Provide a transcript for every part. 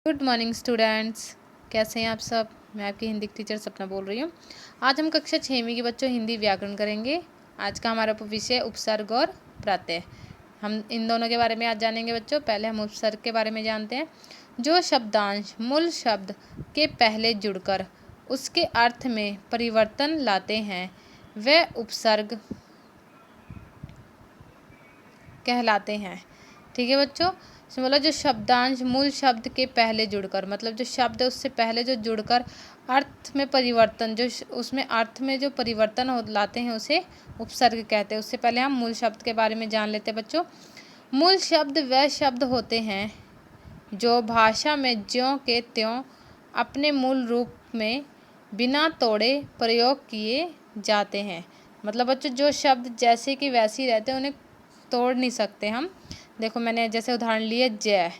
Good morning students, कैसे हैं आप सब। मैं आपकी हिंदी की टीचर सपना बोल रही हूँ। आज हम कक्षा 6वीं के बच्चों हिंदी व्याकरण करेंगे। आज का हमारा विषय उपसर्ग और प्रत्यय। हम इन दोनों के बारे में आज जानेंगे बच्चों। पहले हम उपसर्ग के बारे में जानते हैं। जो शब्दांश मूल शब्द के पहले जुड़कर उसके अर्थ में परिवर्तन लाते हैं वह उपसर्ग कहलाते हैं। ठीक है बच्चों, बोला जो शब्दांश मूल शब्द के पहले जुड़कर, मतलब जो शब्द है उससे पहले जो जुड़कर अर्थ में परिवर्तन, जो उसमें अर्थ में जो परिवर्तन लाते हैं उसे उपसर्ग कहते हैं। उससे पहले हम मूल शब्द के बारे में जान लेते हैं बच्चों। मूल शब्द वह शब्द होते हैं जो भाषा में ज्यों के त्यों अपने मूल रूप में बिना तोड़े प्रयोग किए जाते हैं। मतलब बच्चों जो शब्द जैसे कि वैसे ही रहते हैं, उन्हें तोड़ नहीं सकते हम। देखो मैंने जैसे उदाहरण लिए जय,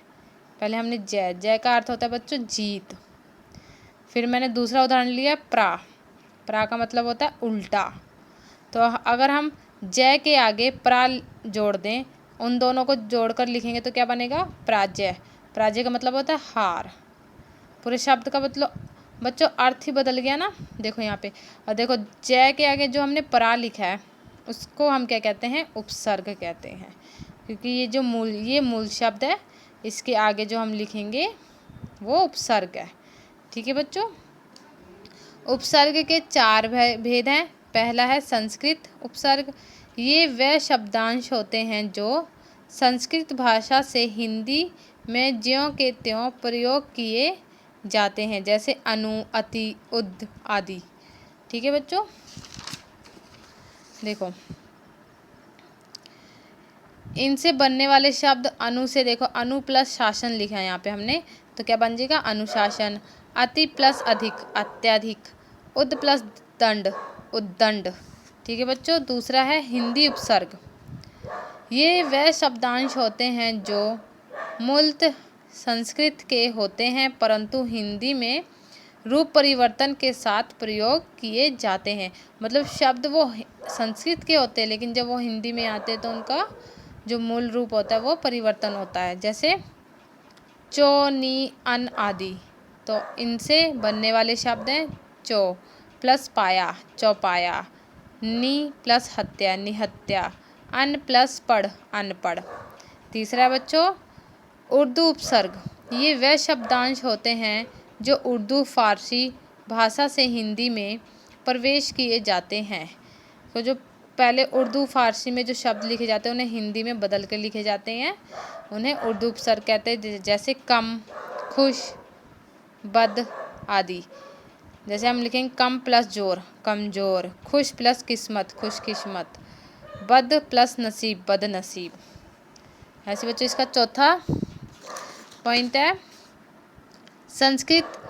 पहले हमने जय, जय का अर्थ होता है बच्चों जीत। फिर मैंने दूसरा उदाहरण लिया प्रा, प्रा का मतलब होता है उल्टा। तो अगर हम जय के आगे प्रा जोड़ दें, उन दोनों को जोड़कर लिखेंगे तो क्या बनेगा, प्राजय। प्राजय का मतलब होता है हार। पूरे शब्द का मतलब बच्चों अर्थ ही बदल गया ना। देखो यहाँ पे, और देखो जय के आगे जो हमने प्रा लिखा है उसको हम क्या कहते हैं, उपसर्ग कहते हैं। क्योंकि ये जो मूल शब्द है, इसके आगे जो हम लिखेंगे वो उपसर्ग है। ठीक है बच्चों। उपसर्ग के 4 भेद हैं। पहला है संस्कृत उपसर्ग। ये वह शब्दांश होते हैं जो संस्कृत भाषा से हिंदी में ज्यों के त्यों प्रयोग किए जाते हैं, जैसे अनु, अति, उद आदि। ठीक है बच्चों। देखो इनसे बनने वाले शब्द अनु से, देखो अनु प्लस शासन लिखा है यहाँ पे हमने, तो क्या बन जाएगा अनुशासन। अति प्लस अधिक, अत्यधिक। उद प्लस दंड, उद्दंड। ठीक है बच्चों। दूसरा है हिंदी उपसर्ग। ये वह शब्दांश होते हैं जो मूलतः संस्कृत के होते हैं परंतु हिंदी में रूप परिवर्तन के साथ प्रयोग किए जाते हैं। मतलब शब्द वो संस्कृत के होते हैं लेकिन जब वो हिंदी में आते हैं तो उनका जो मूल रूप होता है वो परिवर्तन होता है, जैसे चो, नी, अन आदि। तो इनसे बनने वाले शब्द हैं चो प्लस पाया, चौपाया। नी प्लस हत्या, निहत्या। अन प्लस पढ़, अनपढ़। तीसरा बच्चों उर्दू उपसर्ग। ये वह शब्दांश होते हैं जो उर्दू फारसी भाषा से हिंदी में प्रवेश किए जाते हैं। तो जो पहले उर्दू फारसी में जो शब्द लिखे जाते हैं उन्हें हिंदी में बदल कर लिखे जाते हैं, उन्हें उर्दू उपसर्ग कहते हैं। जैसे कम, खुश, बद आदि। जैसे हम लिखेंगे कम प्लस जोर, कमजोर। खुश प्लस किस्मत, खुशकिस्मत। बद प्लस नसीब, बदनसीब। ऐसे बच्चों इसका चौथा पॉइंट है संस्कृत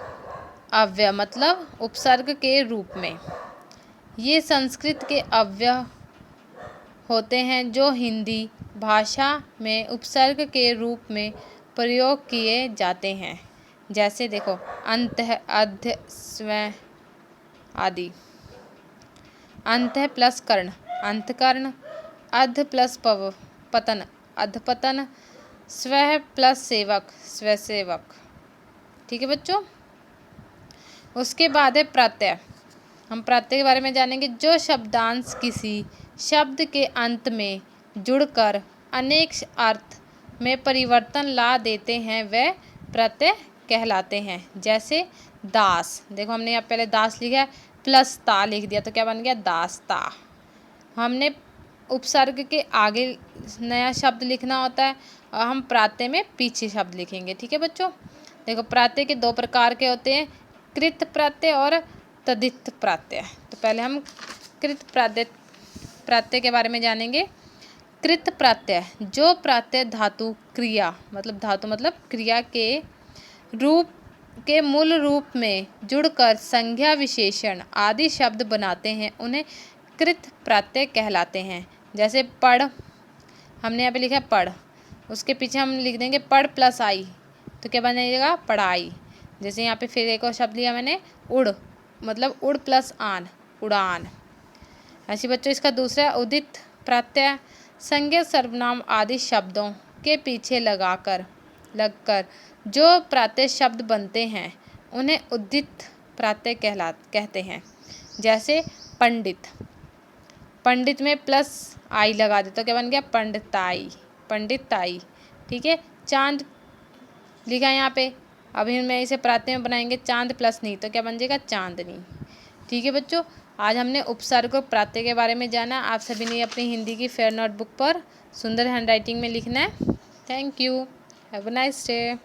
अव्यय, मतलब उपसर्ग के रूप में। ये संस्कृत के अव्यय होते हैं जो हिंदी भाषा में उपसर्ग के रूप में प्रयोग किए जाते हैं। जैसे देखो अंत, अध्य, स्व आदि। अंत प्लस कर्ण, अंतकर्ण। अध प्लस पतन, अधपतन। स्व प्लस सेवक, स्वसेवक। ठीक है बच्चों। उसके बाद है प्रत्यय। हम प्रत्यय के बारे में जानेंगे। जो शब्दांश किसी शब्द के अंत में जुड़कर अनेक अर्थ में परिवर्तन ला देते हैं वह प्रत्यय कहलाते हैं। जैसे दास, देखो हमने यहाँ पहले दास लिखा है प्लस ता लिख दिया तो क्या बन गया, दासता। हमने उपसर्ग के आगे नया शब्द लिखना होता है और हम प्रत्यय में पीछे शब्द लिखेंगे। ठीक है बच्चों। देखो प्रत्यय के 2 प्रकार के होते हैं, कृत प्रत्यय और तद्धित प्रत्यय। तो पहले हम कृत प्रत्यय के बारे में जानेंगे। कृत प्रत्यय, जो प्रत्यय धातु क्रिया, मतलब धातु मतलब क्रिया के रूप के मूल रूप में जुड़कर संज्ञा विशेषण आदि शब्द बनाते हैं उन्हें कृत प्रत्यय कहलाते हैं। जैसे पढ़, हमने यहाँ पे लिखा है पढ़, उसके पीछे हम लिख देंगे पढ़ प्लस आई तो क्या बनेगा, पढ़ाई। जैसे यहाँ पे फिर एक और शब्द लिया मैंने उड़, मतलब उड़ प्लस आन, उड़ान। ऐसे बच्चों इसका दूसरा उदित प्रत्यय, संज्ञा सर्वनाम आदि शब्दों के पीछे लगकर जो प्रत्यय शब्द बनते हैं उन्हें उद्धित प्रत्यय कहते हैं। जैसे पंडित, पंडित में प्लस आई लगा दे तो क्या बन गया पंडिताई, पंडिताई। ठीक है। चांद लिखा है यहाँ पे, अभी मैं इसे प्रत्यय में बनाएंगे चांद प्लस नी तो क्या बन जाएगा चांदनी। ठीक है बच्चों, आज हमने उपसर्ग और प्रत्यय के बारे में जाना। आप सभी ने अपनी हिंदी की फेयर नोटबुक पर सुंदर हैंडराइटिंग में लिखना है। Thank you, have a nice day.